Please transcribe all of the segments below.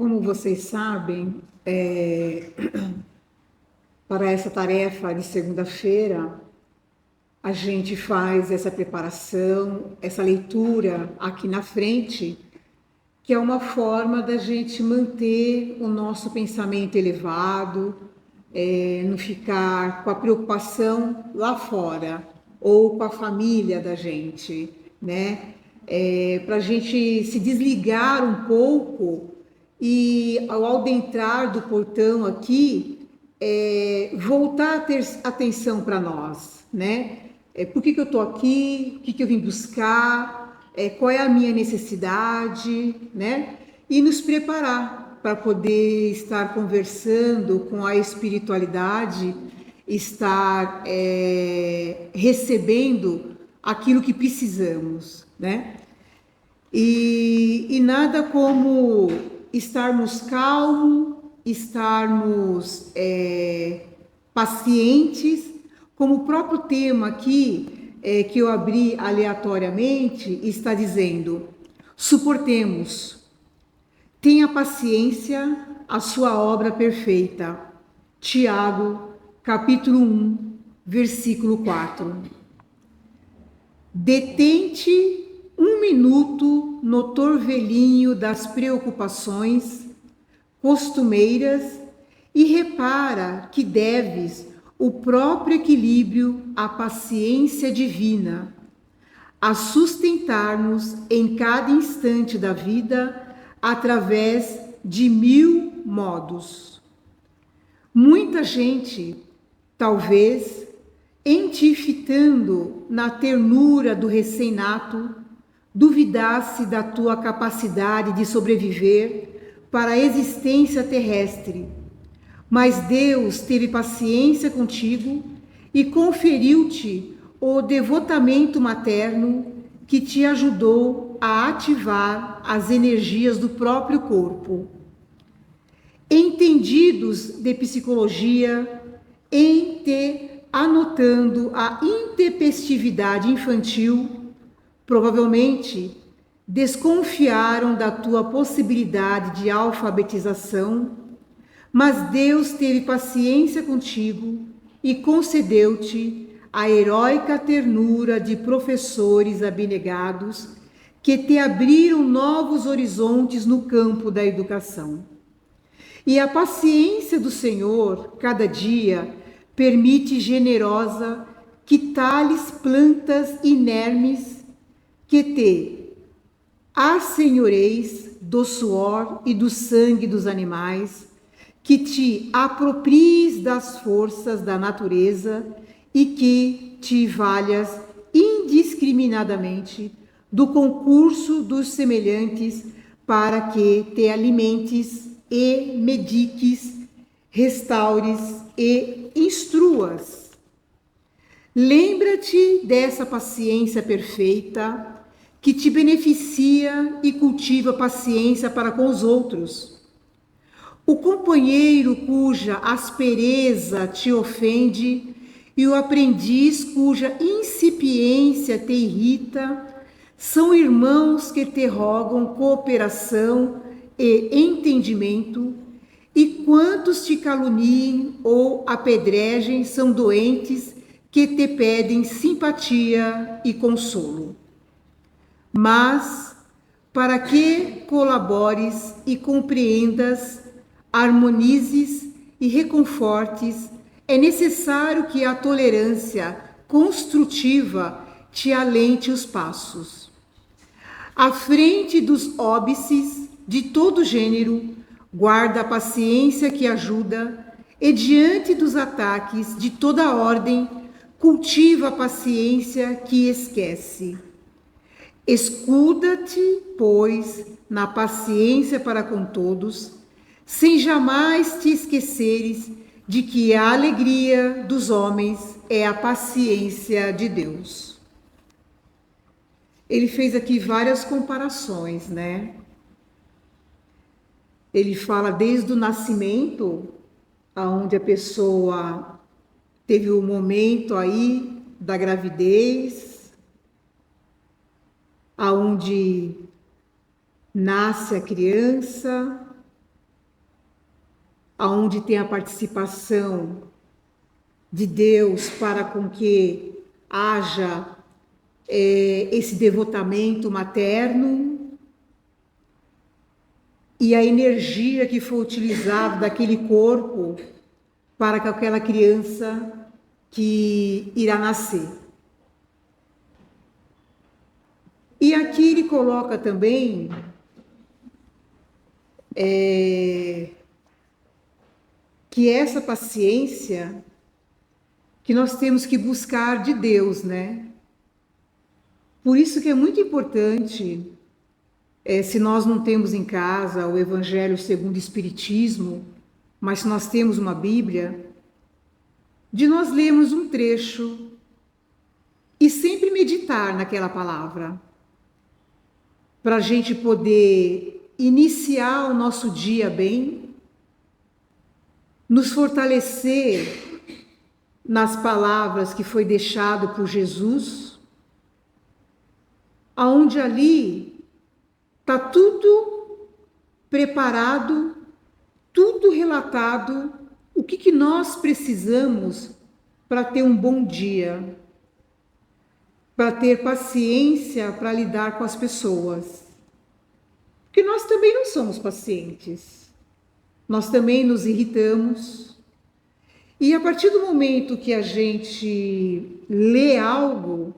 Como vocês sabem, para essa tarefa de segunda-feira, a gente faz essa preparação, essa leitura aqui na frente, que é uma forma da gente manter o nosso pensamento elevado, não ficar com a preocupação lá fora ou com a família da gente, né? Para a gente se desligar um pouco e ao adentrar do portão aqui, voltar a ter atenção para nós, né? Por que eu estou aqui? O que eu vim buscar? Qual é a minha necessidade, né? E nos preparar para poder estar conversando com a espiritualidade, estar recebendo aquilo que precisamos, né? E nada como estarmos calmos, estarmos pacientes, como o próprio tema aqui, que eu abri aleatoriamente, está dizendo: suportemos, tenha paciência, a sua obra perfeita. Tiago, capítulo 1, versículo 4. Detente um minuto no torvelinho das preocupações costumeiras e repara que deves o próprio equilíbrio à paciência divina, a sustentar-nos em cada instante da vida através de 1000 modos. Muita gente, talvez, em te fitando na ternura do recém-nato, duvidasse da tua capacidade de sobreviver para a existência terrestre. Mas Deus teve paciência contigo e conferiu-te o devotamento materno que te ajudou a ativar as energias do próprio corpo. Entendidos de psicologia, em te anotando a intempestividade infantil, provavelmente desconfiaram da tua possibilidade de alfabetização, mas Deus teve paciência contigo e concedeu-te a heróica ternura de professores abnegados que te abriram novos horizontes no campo da educação. E a paciência do Senhor, cada dia, permite generosa que tales plantas inermes que te assenhoreis do suor e do sangue dos animais, que te apropries das forças da natureza e que te valhas indiscriminadamente do concurso dos semelhantes para que te alimentes e mediques, restaures e instruas. Lembra-te dessa paciência perfeita que te beneficia e cultiva paciência para com os outros. O companheiro cuja aspereza te ofende e o aprendiz cuja incipiência te irrita são irmãos que te rogam cooperação e entendimento, e quantos te caluniem ou apedrejem são doentes que te pedem simpatia e consolo. Mas, para que colabores e compreendas, harmonizes e reconfortes, é necessário que a tolerância construtiva te alente os passos. À frente dos óbices de todo gênero, guarda a paciência que ajuda, e diante dos ataques de toda ordem, cultiva a paciência que esquece. Escuda-te, pois, na paciência para com todos, sem jamais te esqueceres de que a alegria dos homens é a paciência de Deus. Ele fez aqui várias comparações, né? Ele fala desde o nascimento, aonde a pessoa teve o momento aí da gravidez, aonde nasce a criança, aonde tem a participação de Deus para com que haja esse devotamento materno e a energia que foi utilizada daquele corpo para que aquela criança que irá nascer. E aqui ele coloca também que essa paciência que nós temos que buscar de Deus, né? Por isso que é muito importante, se nós não temos em casa o Evangelho segundo o Espiritismo, mas se nós temos uma Bíblia, de nós lermos um trecho e sempre meditar naquela palavra, para a gente poder iniciar o nosso dia bem, nos fortalecer nas palavras que foi deixado por Jesus, aonde ali está tudo preparado, tudo relatado, o que nós precisamos para ter um bom dia, para ter paciência para lidar com as pessoas. Porque nós também não somos pacientes, nós também nos irritamos. E a partir do momento que a gente lê algo,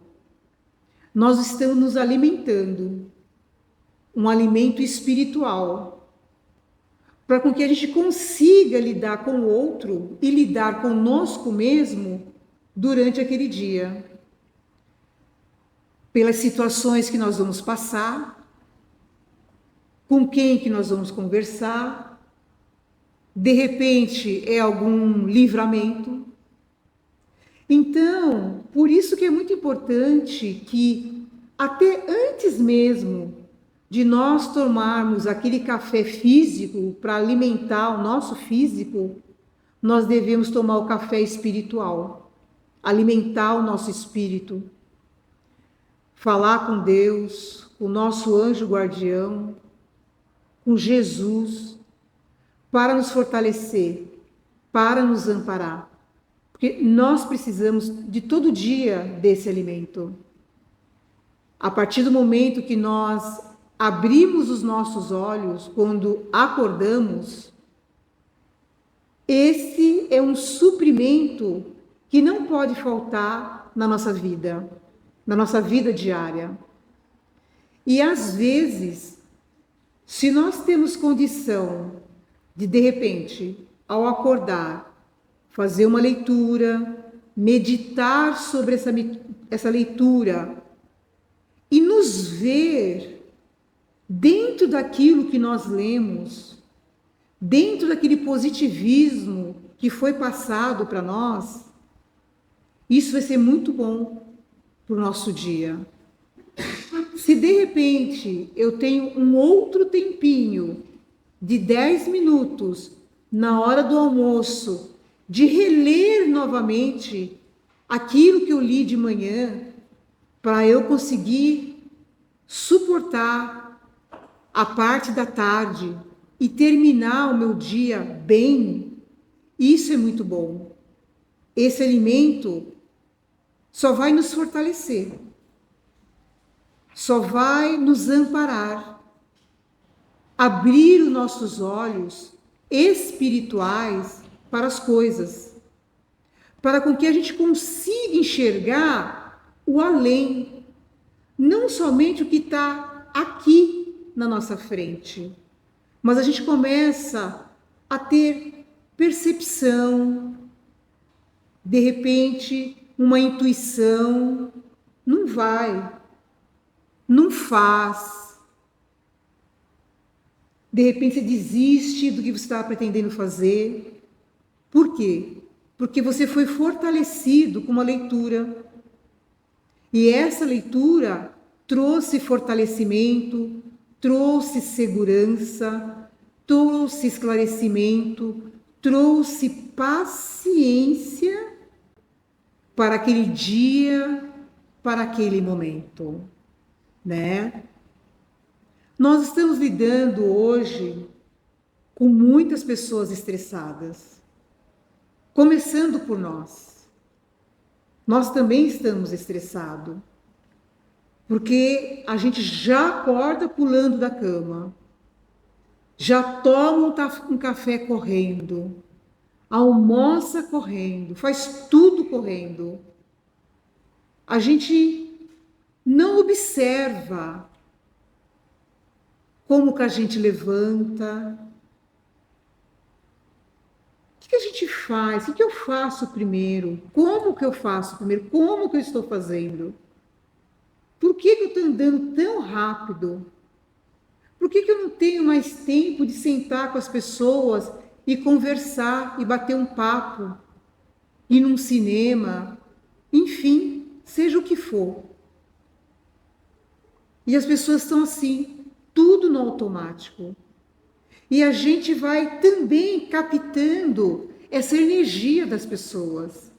nós estamos nos alimentando, um alimento espiritual, para com que a gente consiga lidar com o outro e lidar conosco mesmo durante aquele dia. Pelas situações que nós vamos passar, com quem que nós vamos conversar, de repente é algum livramento. Então, por isso que é muito importante que até antes mesmo de nós tomarmos aquele café físico para alimentar o nosso físico, nós devemos tomar o café espiritual, alimentar o nosso espírito, falar com Deus, com o nosso anjo guardião, com Jesus, para nos fortalecer, para nos amparar. Porque nós precisamos de todo dia desse alimento. A partir do momento que nós abrimos os nossos olhos, quando acordamos, esse é um suprimento que não pode faltar na nossa vida diária. E às vezes, se nós temos condição de repente, ao acordar, fazer uma leitura, meditar sobre essa leitura e nos ver dentro daquilo que nós lemos, dentro daquele positivismo que foi passado para nós, isso vai ser muito bom para o nosso dia. Se de repente eu tenho um outro tempinho de 10 minutos na hora do almoço, de reler novamente aquilo que eu li de manhã, para eu conseguir suportar a parte da tarde e terminar o meu dia bem, isso é muito bom. Esse alimento só vai nos fortalecer, só vai nos amparar, abrir os nossos olhos espirituais para as coisas, para com que a gente consiga enxergar o além, não somente o que está aqui na nossa frente, mas a gente começa a ter percepção, de repente uma intuição, não vai, não faz. De repente você desiste do que você estava pretendendo fazer. Por quê? Porque você foi fortalecido com uma leitura. E essa leitura trouxe fortalecimento, trouxe segurança, trouxe esclarecimento, trouxe paciência para aquele dia, para aquele momento, né? Nós estamos lidando hoje com muitas pessoas estressadas, começando por nós. Nós também estamos estressados, porque a gente já acorda pulando da cama, já toma um café correndo, almoça correndo, faz tudo correndo. A gente não observa como que a gente levanta. O que a gente faz? O que eu faço primeiro? Como que eu faço primeiro? Como que eu estou fazendo? Por que eu estou andando tão rápido? Por que eu não tenho mais tempo de sentar com as pessoas e conversar e bater um papo? Ir num cinema? Enfim, seja o que for. E as pessoas estão assim, tudo no automático. E a gente vai também captando essa energia das pessoas.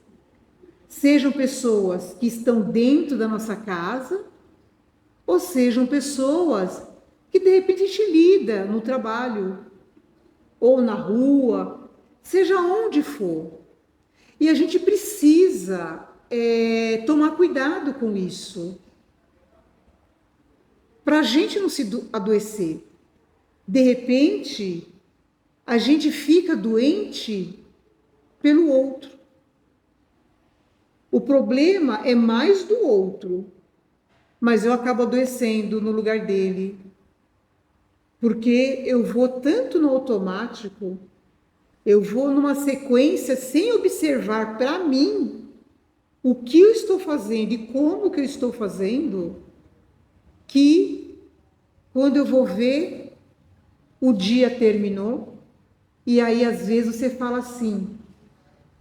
Sejam pessoas que estão dentro da nossa casa, ou sejam pessoas que de repente a gente lida no trabalho, ou na rua, seja onde for. E a gente precisa tomar cuidado com isso, para a gente não se adoecer. De repente, a gente fica doente pelo outro. O problema é mais do outro, mas eu acabo adoecendo no lugar dele, porque eu vou tanto no automático, eu vou numa sequência sem observar para mim o que eu estou fazendo e como que eu estou fazendo, que quando eu vou ver, o dia terminou, e aí às vezes você fala assim,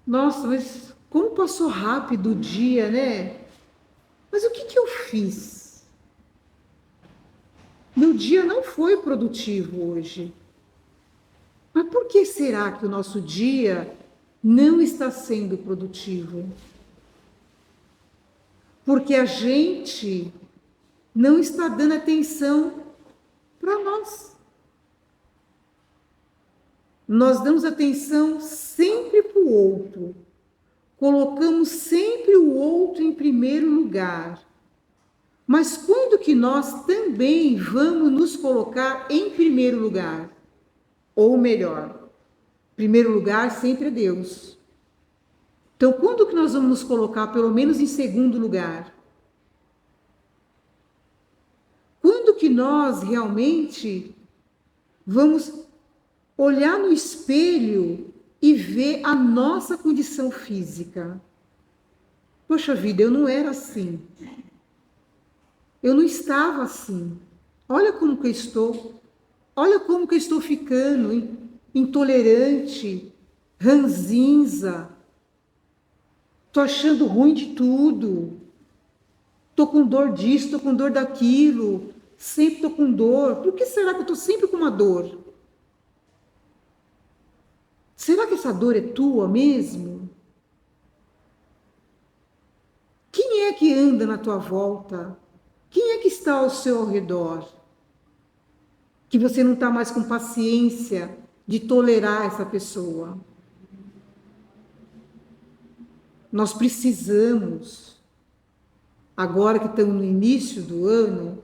nossa, mas como passou rápido o dia, né? Mas o que eu fiz? Meu dia não foi produtivo hoje. Mas por que será que o nosso dia não está sendo produtivo? Porque a gente não está dando atenção para nós. Nós damos atenção sempre para o outro. Colocamos sempre o outro em primeiro lugar. Mas quando que nós também vamos nos colocar em primeiro lugar? Ou melhor, primeiro lugar sempre é Deus. Então, quando que nós vamos nos colocar pelo menos em segundo lugar? Quando que nós realmente vamos olhar no espelho e ver a nossa condição física? Poxa vida, eu não era assim. Eu não estava assim. Olha como que eu estou. Olha como que eu estou ficando intolerante, ranzinza. Tô achando ruim de tudo. Tô com dor disso, tô com dor daquilo. Sempre tô com dor. Por que será que eu tô sempre com uma dor? Será que essa dor é tua mesmo? Quem é que anda na tua volta? Quem é que está ao seu redor? Que você não está mais com paciência de tolerar essa pessoa. Nós precisamos, agora que estamos no início do ano,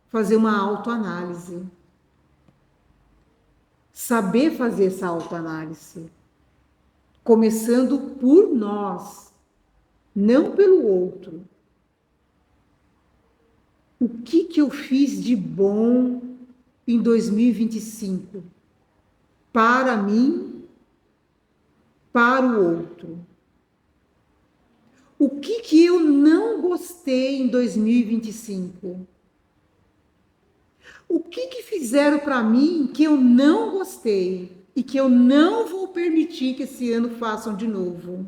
fazer uma autoanálise. Saber fazer essa autoanálise. Começando por nós, não pelo outro. O que eu fiz de bom em 2025? Para mim, para o outro. O que eu não gostei em 2025? O que fizeram para mim que eu não gostei e que eu não vou permitir que esse ano façam de novo?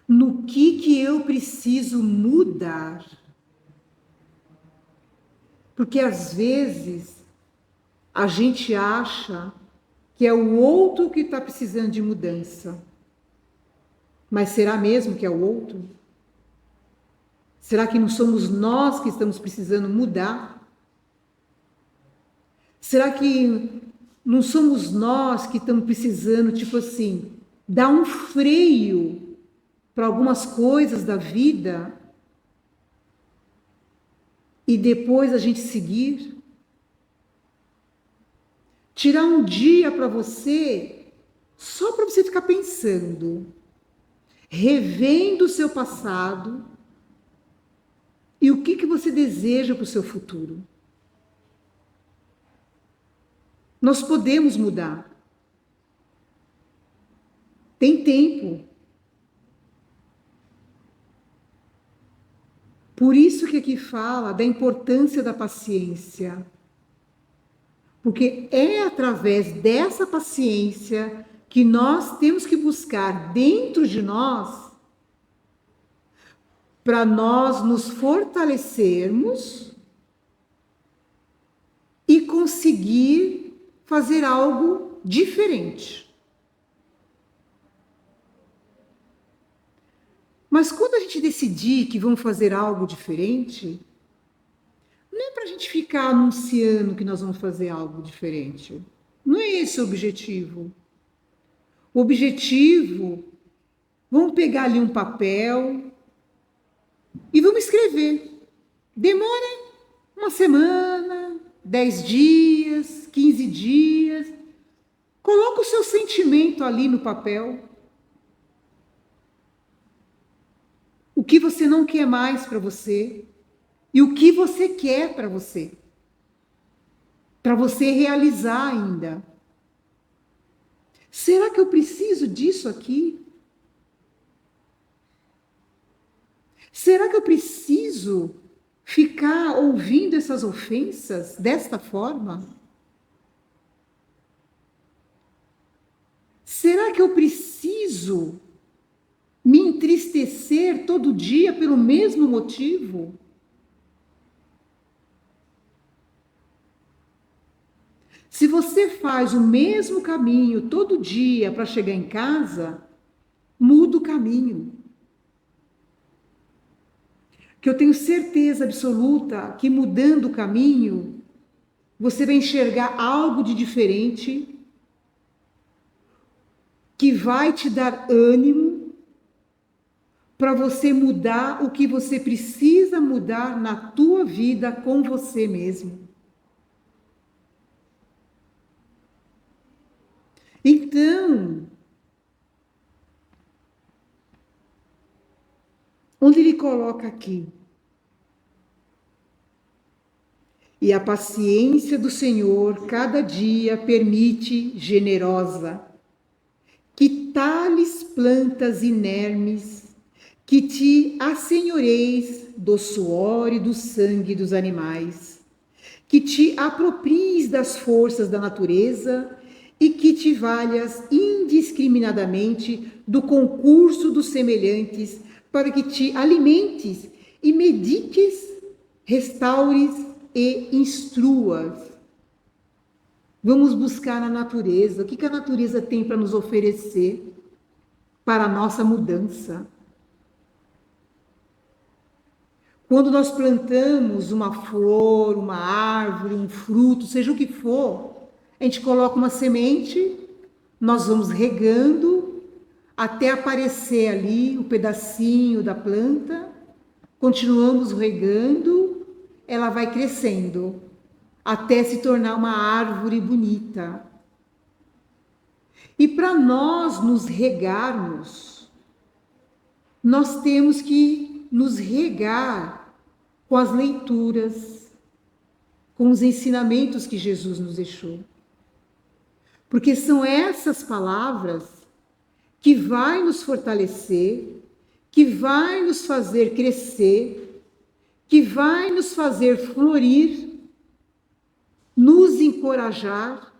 No que eu preciso mudar? Porque às vezes a gente acha que é o outro que está precisando de mudança. Mas será mesmo que é o outro? Será que não somos nós que estamos precisando mudar? Será que não somos nós que estamos precisando, tipo assim, dar um freio para algumas coisas da vida e depois a gente seguir? Tirar um dia para você, só para você ficar pensando, revendo o seu passado e o que você deseja para o seu futuro. Nós podemos mudar. Tem tempo. Por isso que aqui fala da importância da paciência. Porque é através dessa paciência que nós temos que buscar dentro de nós para nós nos fortalecermos e conseguir fazer algo diferente. Mas quando a gente decidir que vamos fazer algo diferente, não é para a gente ficar anunciando que nós vamos fazer algo diferente. Não é esse o objetivo. O objetivo, vamos pegar ali um papel e vamos escrever. Demora uma semana, 10 dias, 15 dias. Coloca o seu sentimento ali no papel. O que você não quer mais para você e o que você quer para você realizar ainda. Será que eu preciso disso aqui? Será que eu preciso ficar ouvindo essas ofensas desta forma? Será que eu preciso me entristecer todo dia pelo mesmo motivo? Se você faz o mesmo caminho todo dia para chegar em casa, muda o caminho. Que eu tenho certeza absoluta que mudando o caminho, você vai enxergar algo de diferente, que vai te dar ânimo para você mudar o que você precisa mudar na tua vida com você mesmo. Então, onde ele coloca aqui? E a paciência do Senhor cada dia permite generosa, que tales plantas inermes, que te assenhoreis do suor e do sangue dos animais, que te apropries das forças da natureza e que te valhas indiscriminadamente do concurso dos semelhantes, para que te alimentes e mediques, restaures e instruas. Vamos buscar na natureza. O que a natureza tem para nos oferecer para a nossa mudança? Quando nós plantamos uma flor, uma árvore, um fruto, seja o que for, a gente coloca uma semente, nós vamos regando até aparecer ali o pedacinho da planta, continuamos regando, ela vai crescendo até se tornar uma árvore bonita. E para nós nos regarmos, nós temos que nos regar com as leituras, com os ensinamentos que Jesus nos deixou. Porque são essas palavras que vai nos fortalecer, que vai nos fazer crescer, que vai nos fazer florir, nos encorajar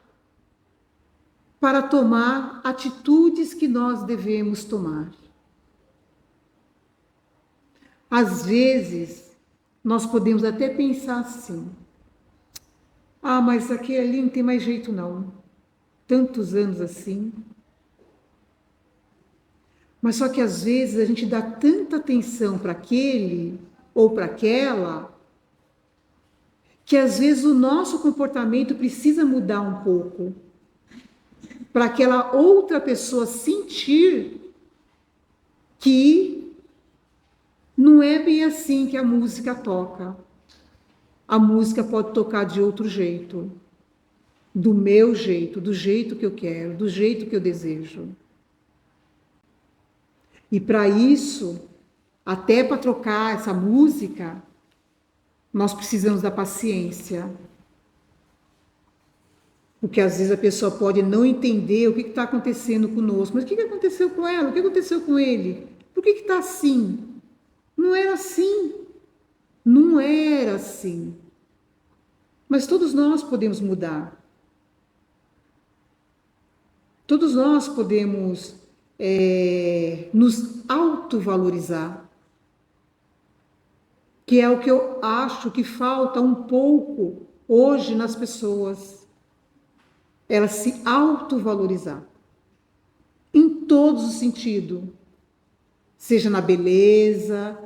para tomar atitudes que nós devemos tomar. Às vezes, nós podemos até pensar assim: ah, mas aquele ali não tem mais jeito não. Tantos anos assim. Mas só que às vezes a gente dá tanta atenção para aquele ou para aquela que às vezes o nosso comportamento precisa mudar um pouco, para aquela outra pessoa sentir que não é bem assim que a música toca. A música pode tocar de outro jeito, do meu jeito, do jeito que eu quero, do jeito que eu desejo. E para isso, até para trocar essa música, nós precisamos da paciência. Porque às vezes a pessoa pode não entender o que está acontecendo conosco. Mas o que aconteceu com ela? O que aconteceu com ele? Por que está assim? Não era assim. Não era assim. Mas todos nós podemos mudar. Todos nós podemos nos autovalorizar. Que é o que eu acho que falta um pouco hoje nas pessoas. Elas se autovalorizar. Em todos os sentidos. Seja na beleza,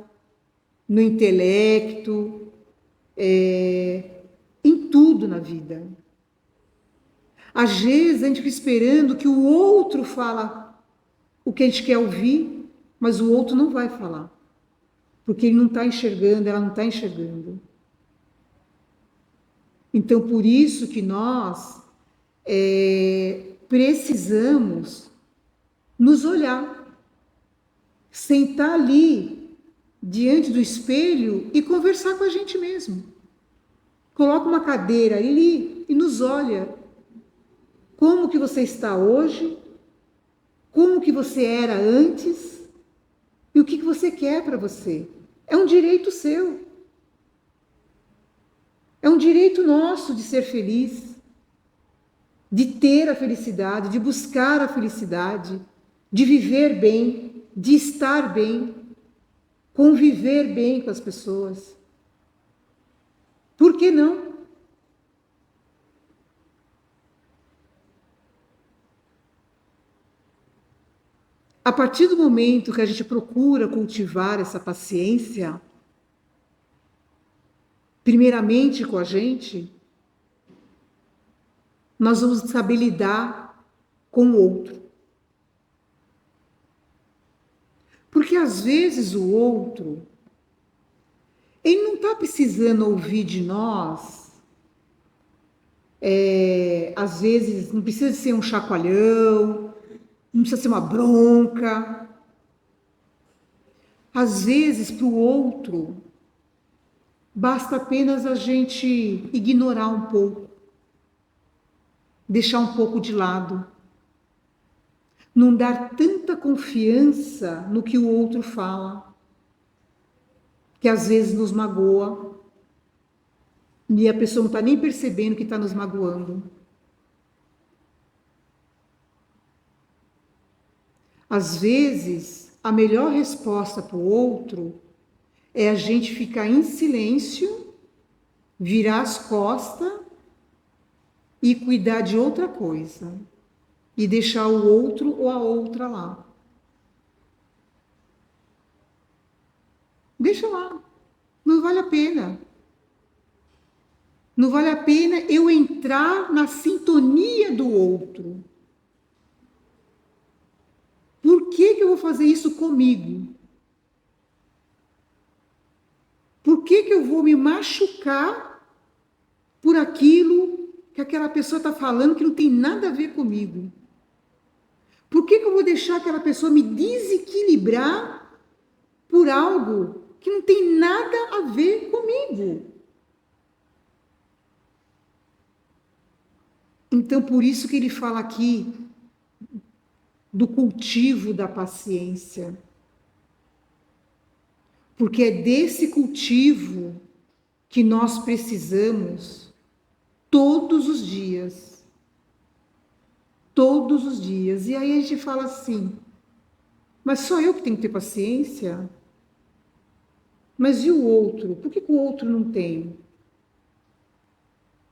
no intelecto, em tudo na vida. Às vezes a gente fica esperando que o outro fala o que a gente quer ouvir, mas o outro não vai falar. Porque ele não está enxergando, ela não está enxergando. Então, por isso que nós precisamos nos olhar, sentar ali diante do espelho e conversar com a gente mesmo. Coloca uma cadeira ali e nos olha. Como que você está hoje? Como que você era antes? E o que você quer para você? É um direito seu. É um direito nosso de ser feliz, de ter a felicidade, de buscar a felicidade, de viver bem, de estar bem, conviver bem com as pessoas. Por que não? A partir do momento que a gente procura cultivar essa paciência, primeiramente com a gente, nós vamos saber lidar com o outro. Porque às vezes o outro, ele não está precisando ouvir de nós, às vezes não precisa ser um chacoalhão, não precisa ser uma bronca. Às vezes, para o outro, basta apenas a gente ignorar um pouco, deixar um pouco de lado, não dar tanta confiança no que o outro fala, que às vezes nos magoa, e a pessoa não está nem percebendo que está nos magoando. Às vezes, a melhor resposta para o outro é a gente ficar em silêncio, virar as costas e cuidar de outra coisa. E deixar o outro ou a outra lá. Deixa lá. Não vale a pena. Não vale a pena eu entrar na sintonia do outro. Por que eu vou fazer isso comigo? Por que eu vou me machucar por aquilo que aquela pessoa está falando que não tem nada a ver comigo? Por que eu vou deixar aquela pessoa me desequilibrar por algo que não tem nada a ver comigo? Então, por isso que ele fala aqui do cultivo da paciência. Porque é desse cultivo que nós precisamos todos os dias. Todos os dias. E aí a gente fala assim, mas só eu que tenho que ter paciência? Mas e o outro? Por que o outro não tem?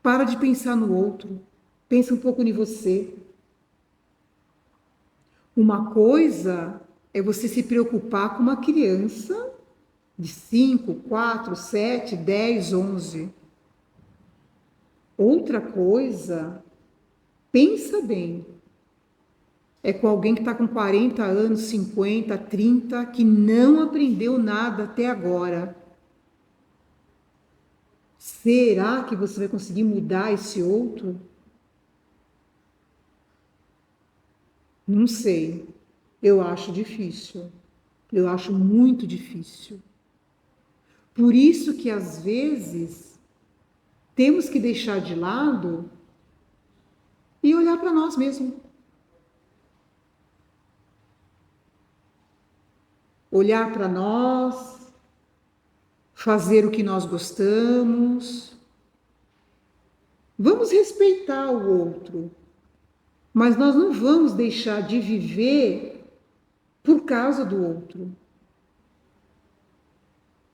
Para de pensar no outro. Pensa um pouco em você. Uma coisa é você se preocupar com uma criança de 5, 4, 7, 10, 11. Outra coisa, pensa bem, é com alguém que está com 40 anos, 50, 30, que não aprendeu nada até agora. Será que você vai conseguir mudar esse outro? Não sei. Eu acho difícil. Eu acho muito difícil. Por isso que às vezes temos que deixar de lado e olhar para nós mesmos. Olhar para nós, fazer o que nós gostamos. Vamos respeitar o outro, mas nós não vamos deixar de viver por causa do outro.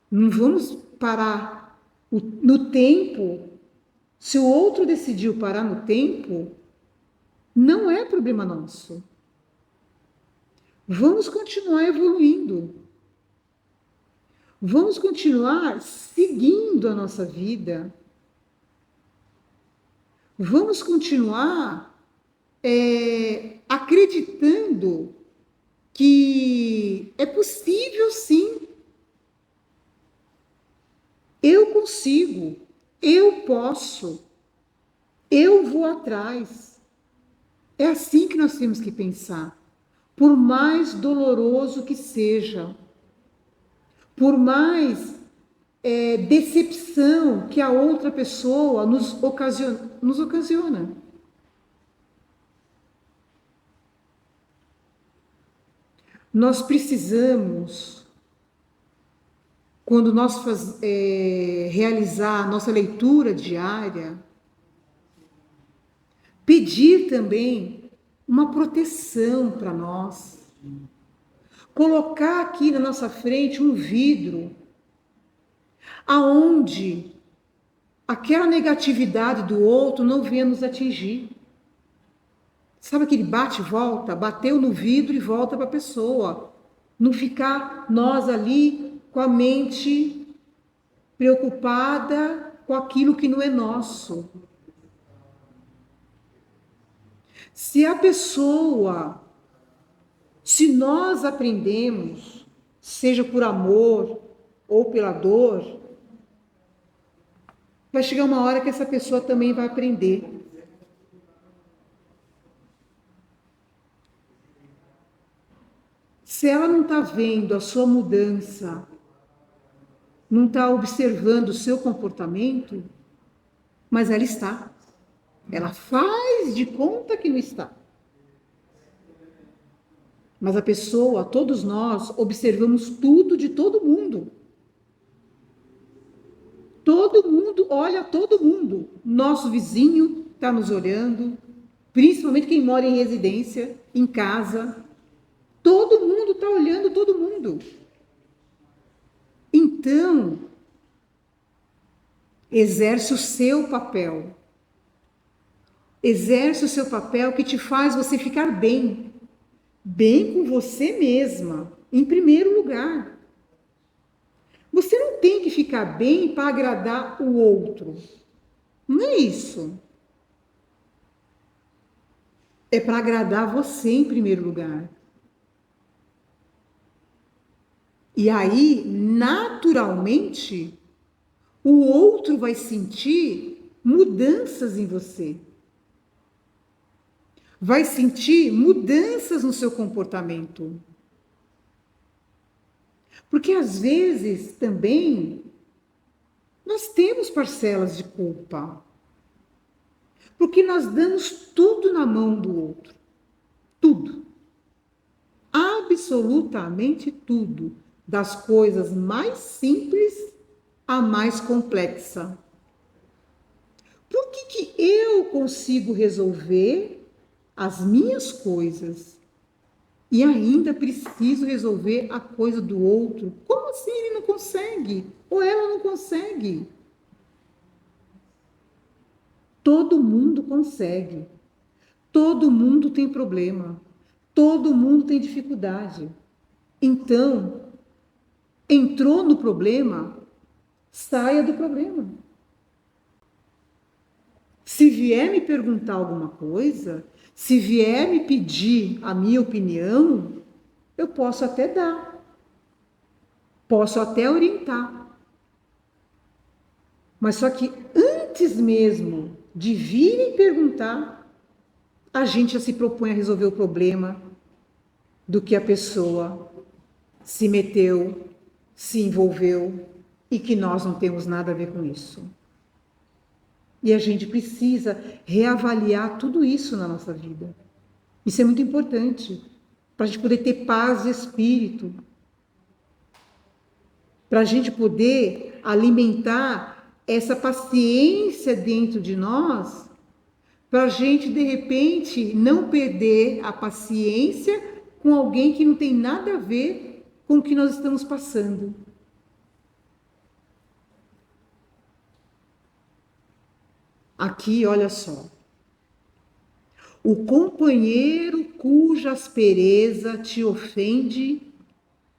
Não vamos parar no tempo. Se o outro decidiu parar no tempo, não é problema nosso. Vamos continuar evoluindo. Vamos continuar seguindo a nossa vida. Vamos continuar acreditando que é possível, sim. Eu consigo, eu posso, eu vou atrás. É assim que nós temos que pensar. Por mais doloroso que seja, por mais decepção que a outra pessoa nos ocasiona. Nós precisamos, quando nós realizar a nossa leitura diária, pedir também uma proteção para nós. Colocar aqui na nossa frente um vidro aonde aquela negatividade do outro não venha nos atingir. Sabe aquele bate e volta? Bateu no vidro e volta para a pessoa. Não ficar nós ali com a mente preocupada com aquilo que não é nosso. Se nós aprendemos, seja por amor ou pela dor, vai chegar uma hora que essa pessoa também vai aprender. Se ela não está vendo a sua mudança, não está observando o seu comportamento, mas ela está. Ela faz de conta que não está. Mas a pessoa, todos nós, observamos tudo de todo mundo. Todo mundo olha todo mundo. Nosso vizinho está nos olhando, principalmente quem mora em residência, em casa. Todo mundo está olhando todo mundo. Então, exerce o seu papel. Exerce o seu papel que te faz você ficar bem. Bem com você mesma, em primeiro lugar. Você não tem que ficar bem para agradar o outro. Não é isso. É para agradar você em primeiro lugar. E aí, naturalmente, o outro vai sentir mudanças em você. Vai sentir mudanças no seu comportamento. Porque às vezes também nós temos parcelas de culpa. Porque nós damos tudo na mão do outro. Tudo. Absolutamente tudo. Das coisas mais simples à mais complexa. Por que eu consigo resolver as minhas coisas e ainda preciso resolver a coisa do outro? Como assim ele não consegue? Ou ela não consegue? Todo mundo consegue. Todo mundo tem problema. Todo mundo tem dificuldade. Então, entrou no problema, saia do problema. Se vier me perguntar alguma coisa, se vier me pedir a minha opinião, eu posso até dar, posso até orientar. Mas só que antes mesmo de virem perguntar, a gente já se propõe a resolver o problema do que a pessoa se meteu, se envolveu e que nós não temos nada a ver com isso. E a gente precisa reavaliar tudo isso na nossa vida. Isso é muito importante para a gente poder ter paz de espírito, para a gente poder alimentar essa paciência dentro de nós, para a gente, de repente, não perder a paciência com alguém que não tem nada a ver com o que nós estamos passando. Aqui, olha só. O companheiro cuja aspereza te ofende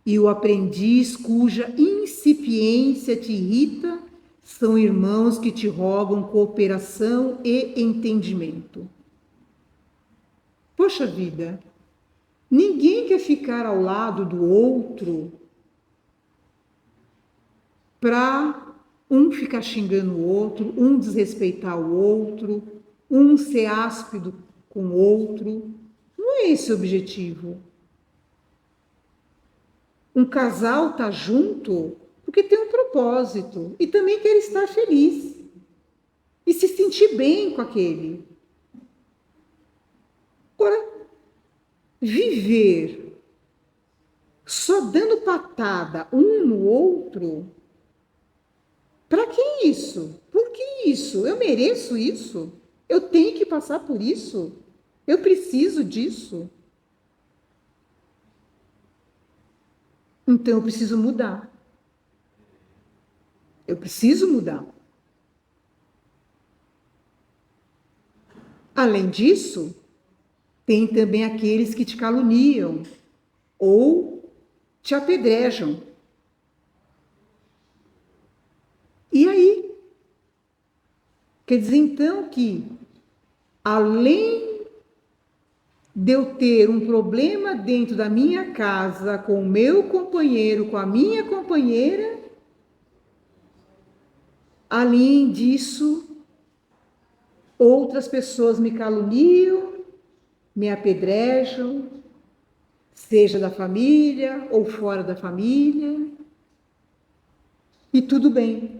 e o aprendiz cuja incipiência te irrita são irmãos que te rogam cooperação e entendimento. Poxa vida, ninguém quer ficar ao lado do outro para um ficar xingando o outro, um desrespeitar o outro, um ser áspero com o outro. Não é esse o objetivo. Um casal está junto porque tem um propósito e também quer estar feliz e se sentir bem com aquele. Agora, viver só dando patada um no outro, para que isso? Por que isso? Eu mereço isso? Eu tenho que passar por isso? Eu preciso disso? Então eu preciso mudar. Eu preciso mudar. Além disso, tem também aqueles que te caluniam ou te apedrejam. E aí? Quer dizer, então, que além de eu ter um problema dentro da minha casa com o meu companheiro, com a minha companheira, além disso, outras pessoas me caluniam, me apedrejam, seja da família ou fora da família, e tudo bem.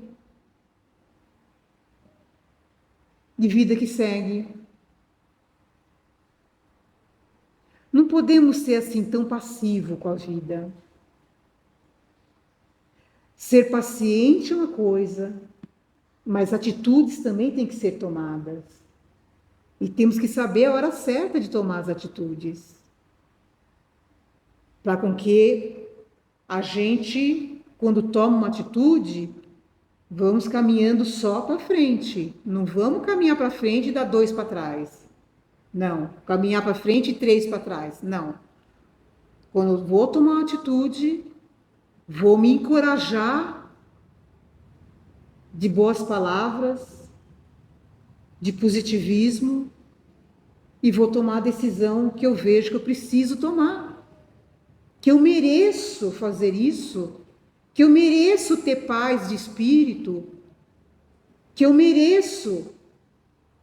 De vida que segue. Não podemos ser assim tão passivo com a vida. Ser paciente é uma coisa, mas atitudes também têm que ser tomadas. E temos que saber a hora certa de tomar as atitudes. Para com que a gente, quando toma uma atitude, vamos caminhando só para frente. Não vamos caminhar para frente e dar 2 para trás. Não. Caminhar para frente e 3 para trás. Não. Quando eu vou tomar uma atitude, vou me encorajar de boas palavras, de positivismo, e vou tomar a decisão que eu vejo que eu preciso tomar. Que eu mereço fazer isso, que eu mereço ter paz de espírito, que eu mereço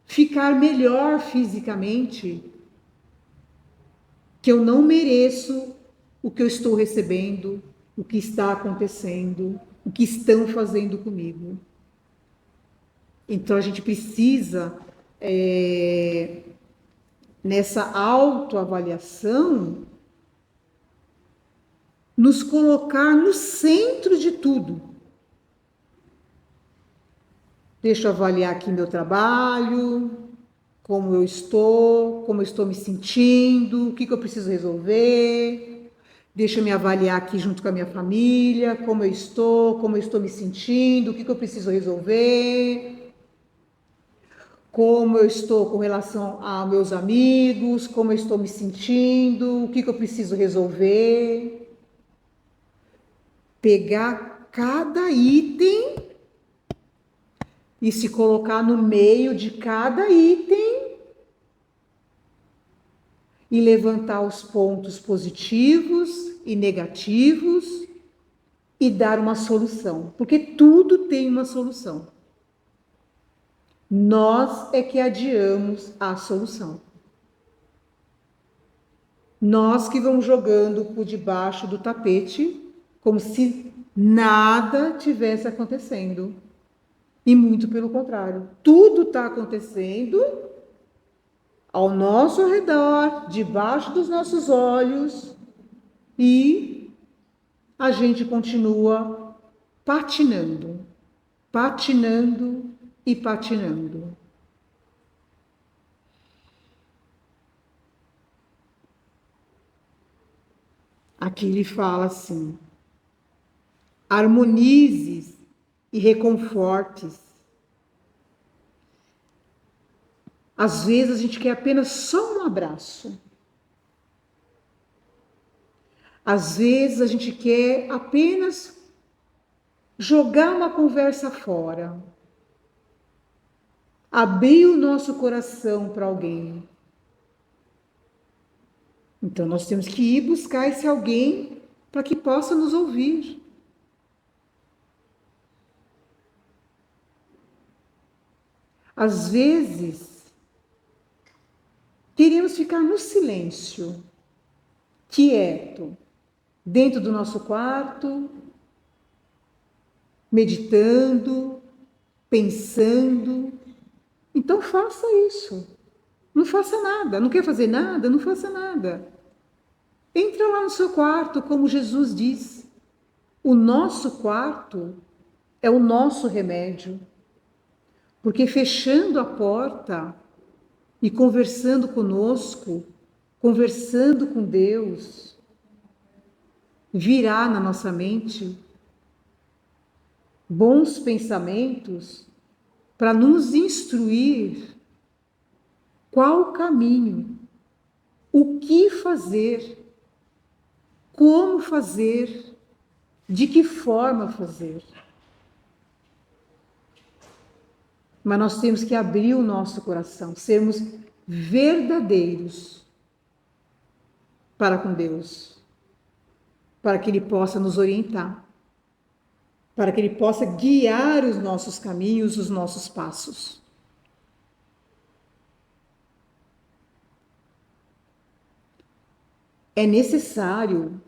ficar melhor fisicamente, que eu não mereço o que eu estou recebendo, o que está acontecendo, o que estão fazendo comigo. Então a gente precisa, nessa autoavaliação, nos colocar no centro de tudo. Deixa eu avaliar aqui meu trabalho, como eu estou me sentindo, o que eu preciso resolver. Deixa eu me avaliar aqui junto com a minha família, como eu estou me sentindo, o que eu preciso resolver. Como eu estou com relação aos meus amigos, como eu estou me sentindo, o que eu preciso resolver. Pegar cada item e se colocar no meio de cada item e levantar os pontos positivos e negativos e dar uma solução, porque tudo tem uma solução. Nós é que adiamos a solução. Nós que vamos jogando por debaixo do tapete, como se nada tivesse acontecendo. E muito pelo contrário, tudo está acontecendo ao nosso redor, debaixo dos nossos olhos, e a gente continua patinando, patinando e patinando. Aqui ele fala assim: harmonizes e reconfortes. Às vezes a gente quer apenas só um abraço. Às vezes a gente quer apenas jogar uma conversa fora. Abrir o nosso coração para alguém. Então nós temos que ir buscar esse alguém para que possa nos ouvir. Às vezes, queremos ficar no silêncio, quieto, dentro do nosso quarto, meditando, pensando. Então faça isso. Não faça nada. Não quer fazer nada? Não faça nada. Entra lá no seu quarto, como Jesus diz. O nosso quarto é o nosso remédio. Porque fechando a porta e conversando conosco, conversando com Deus, virá na nossa mente bons pensamentos para nos instruir qual o caminho, o que fazer, como fazer, de que forma fazer. Mas nós temos que abrir o nosso coração, sermos verdadeiros para com Deus, para que Ele possa nos orientar, para que Ele possa guiar os nossos caminhos, os nossos passos. É necessário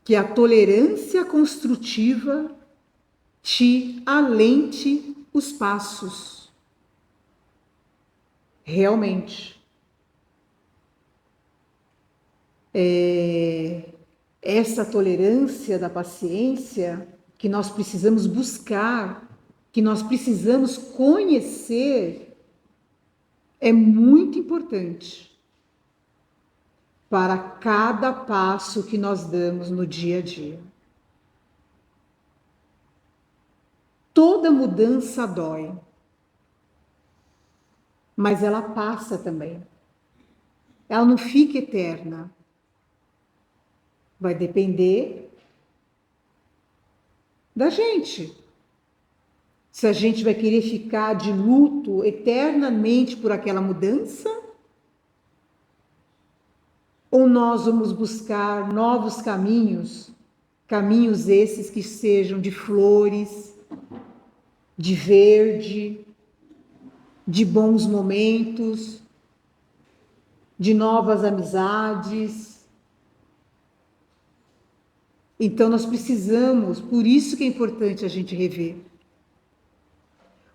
que a tolerância construtiva te alente os passos. Realmente. Essa tolerância da paciência que nós precisamos buscar, que nós precisamos conhecer, é muito importante para cada passo que nós damos no dia a dia. Toda mudança dói, mas ela passa também. Ela não fica eterna. Vai depender da gente. Se a gente vai querer ficar de luto eternamente por aquela mudança, ou nós vamos buscar novos caminhos, caminhos esses que sejam de flores, de verde, de bons momentos, de novas amizades. Então nós precisamos, por isso que é importante a gente rever.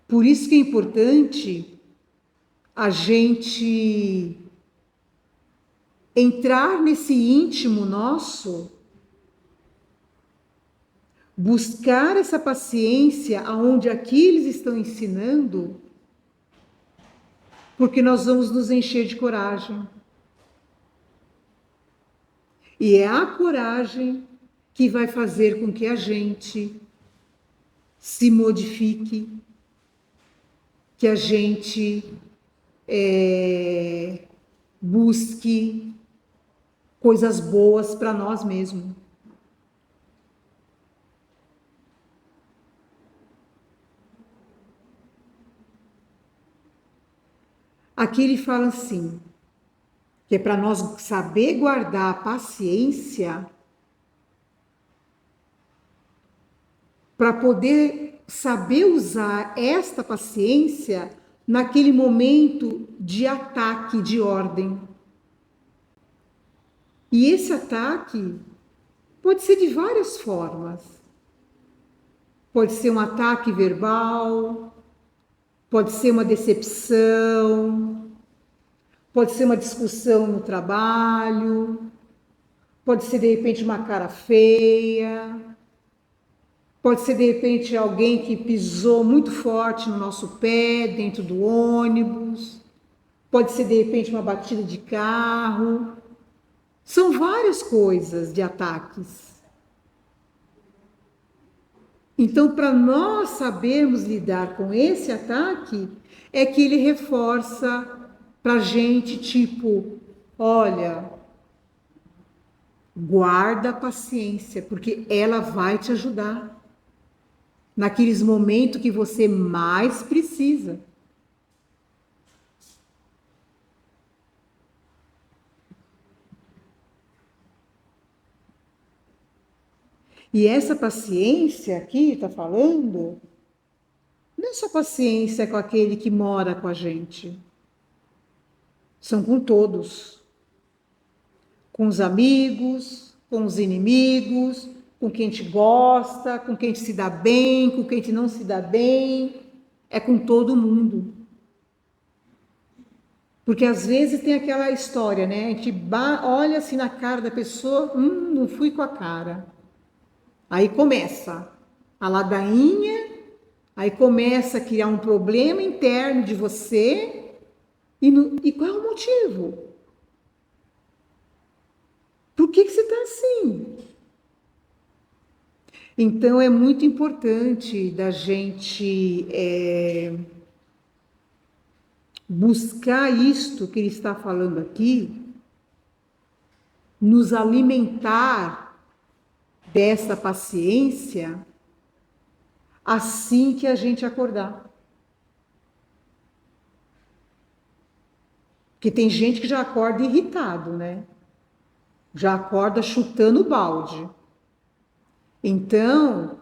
Por isso que é importante a gente entrar nesse íntimo nosso, buscar essa paciência aonde aqui eles estão ensinando, porque nós vamos nos encher de coragem. E é a coragem que vai fazer com que a gente se modifique, que a gente busque coisas boas para nós mesmos. Aqui ele fala assim, que é para nós saber guardar a paciência, para poder saber usar esta paciência naquele momento de ataque, de ordem. E esse ataque pode ser de várias formas. Pode ser um ataque verbal, pode ser uma decepção, pode ser uma discussão no trabalho, pode ser de repente uma cara feia, pode ser de repente alguém que pisou muito forte no nosso pé dentro do ônibus, pode ser de repente uma batida de carro. São várias coisas de ataques. Então, para nós sabermos lidar com esse ataque, é que ele reforça para a gente, tipo, olha, guarda a paciência, porque ela vai te ajudar naqueles momentos que você mais precisa. E essa paciência aqui, está falando, não é só paciência com aquele que mora com a gente. São com todos. Com os amigos, com os inimigos, com quem te gosta, com quem se dá bem, com quem não se dá bem. É com todo mundo. Porque às vezes tem aquela história, né? A gente olha assim na cara da pessoa, não fui com a cara. Aí começa a ladainha, aí começa a criar um problema interno de você. E qual é o motivo? Por que você está assim? Então é muito importante da gente buscar isto que ele está falando aqui, nos alimentar dessa paciência assim que a gente acordar. Porque tem gente que já acorda irritado, né? Já acorda chutando o balde. Então,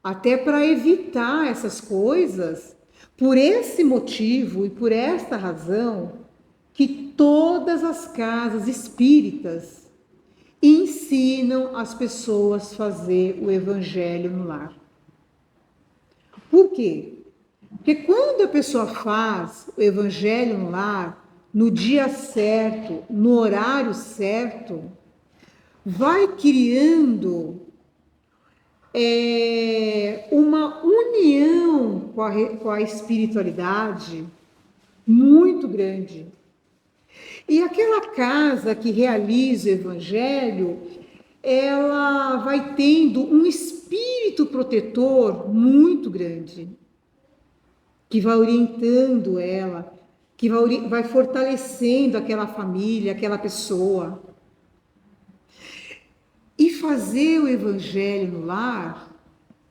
até para evitar essas coisas, por esse motivo e por esta razão, que todas as casas espíritas ensinam as pessoas a fazer o evangelho no lar. Por quê? Porque quando a pessoa faz o evangelho no lar, no dia certo, no horário certo, vai criando uma união com a espiritualidade muito grande. E aquela casa que realiza o evangelho, ela vai tendo um espírito protetor muito grande, que vai orientando ela, que vai fortalecendo aquela família, aquela pessoa. E fazer o evangelho no lar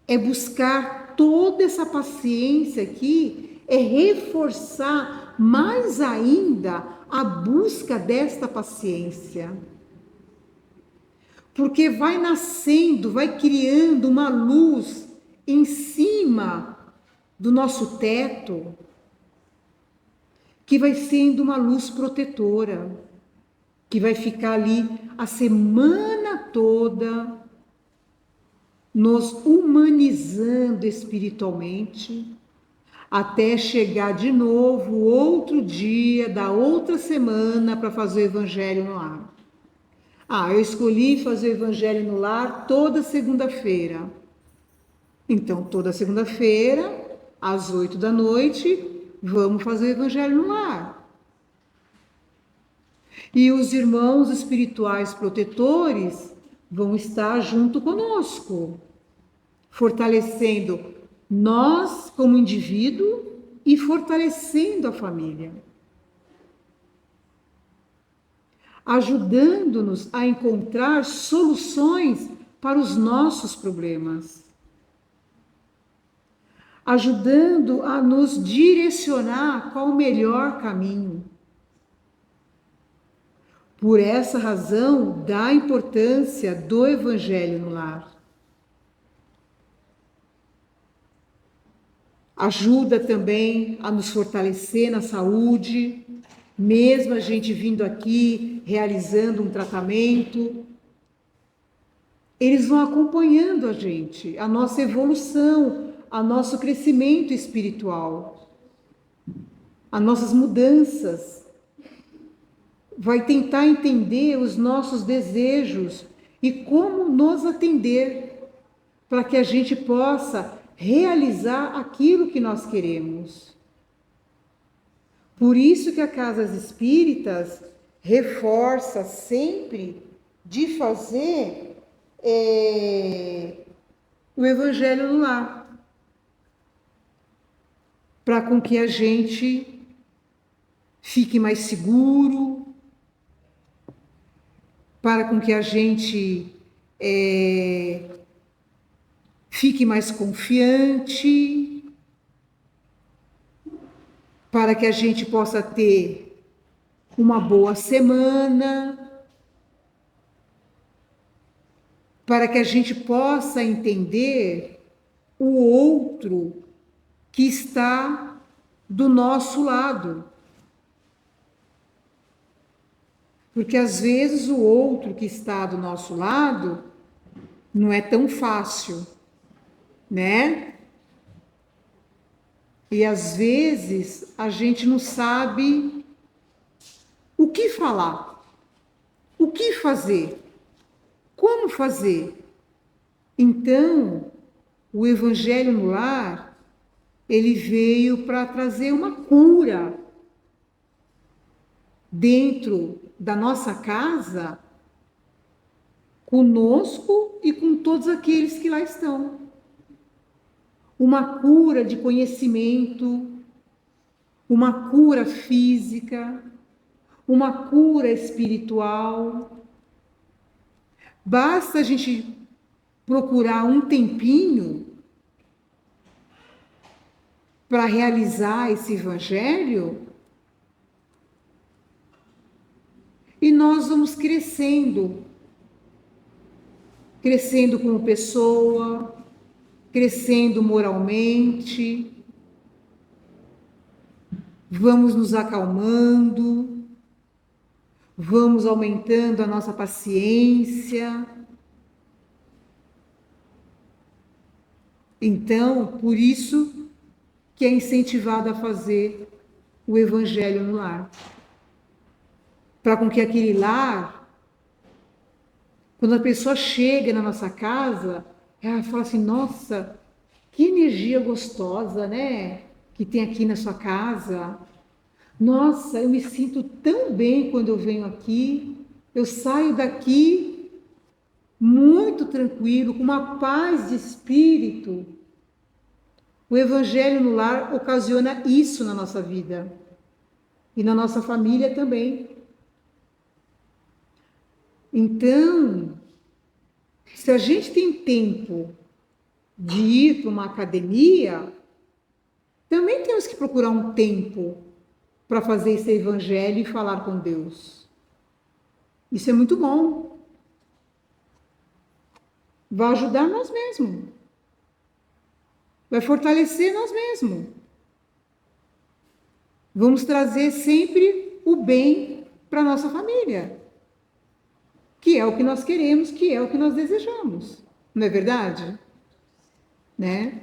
é buscar toda essa paciência aqui, é reforçar mais ainda a busca desta paciência. Porque vai nascendo, vai criando uma luz em cima do nosso teto, que vai sendo uma luz protetora, que vai ficar ali a semana toda nos humanizando espiritualmente, até chegar de novo outro dia da outra semana para fazer o evangelho no lar. Eu escolhi fazer o evangelho no lar toda segunda-feira. Então, toda segunda-feira, às 8 da noite, vamos fazer o evangelho no lar. E os irmãos espirituais protetores vão estar junto conosco, fortalecendo nós como indivíduo e fortalecendo a família, ajudando-nos a encontrar soluções para os nossos problemas, ajudando a nos direcionar qual o melhor caminho. Por essa razão, dá importância do Evangelho no lar. Ajuda também a nos fortalecer na saúde, mesmo a gente vindo aqui, realizando um tratamento. Eles vão acompanhando a gente, a nossa evolução, o nosso crescimento espiritual, as nossas mudanças. Vai tentar entender os nossos desejos e como nos atender para que a gente possa realizar aquilo que nós queremos. Por isso que a Casas Espíritas reforça sempre de fazer o Evangelho no lar, para com que a gente fique mais seguro, para com que a gente fique mais confiante, para que a gente possa ter uma boa semana, para que a gente possa entender o outro que está do nosso lado. Porque às vezes o outro que está do nosso lado não é tão fácil, né? E às vezes a gente não sabe o que falar, o que fazer, como fazer. Então, o Evangelho no lar, ele veio para trazer uma cura dentro da nossa casa, conosco e com todos aqueles que lá estão. Uma cura de conhecimento, uma cura física, uma cura espiritual. Basta a gente procurar um tempinho para realizar esse Evangelho e nós vamos crescendo como pessoa, crescendo moralmente, vamos nos acalmando, vamos aumentando a nossa paciência. Então, por isso que é incentivado a fazer o Evangelho no lar. Para com que aquele lar, quando a pessoa chega na nossa casa, ela fala assim, nossa, que energia gostosa, né? Que tem aqui na sua casa. Nossa, eu me sinto tão bem quando eu venho aqui. Eu saio daqui muito tranquilo, com uma paz de espírito. O Evangelho no lar ocasiona isso na nossa vida. E na nossa família também. Então, se a gente tem tempo de ir para uma academia, também temos que procurar um tempo para fazer esse Evangelho e falar com Deus. Isso é muito bom. Vai ajudar nós mesmos. Vai fortalecer nós mesmos. Vamos trazer sempre o bem para a nossa família, que é o que nós queremos, que é o que nós desejamos. Não é verdade? Né?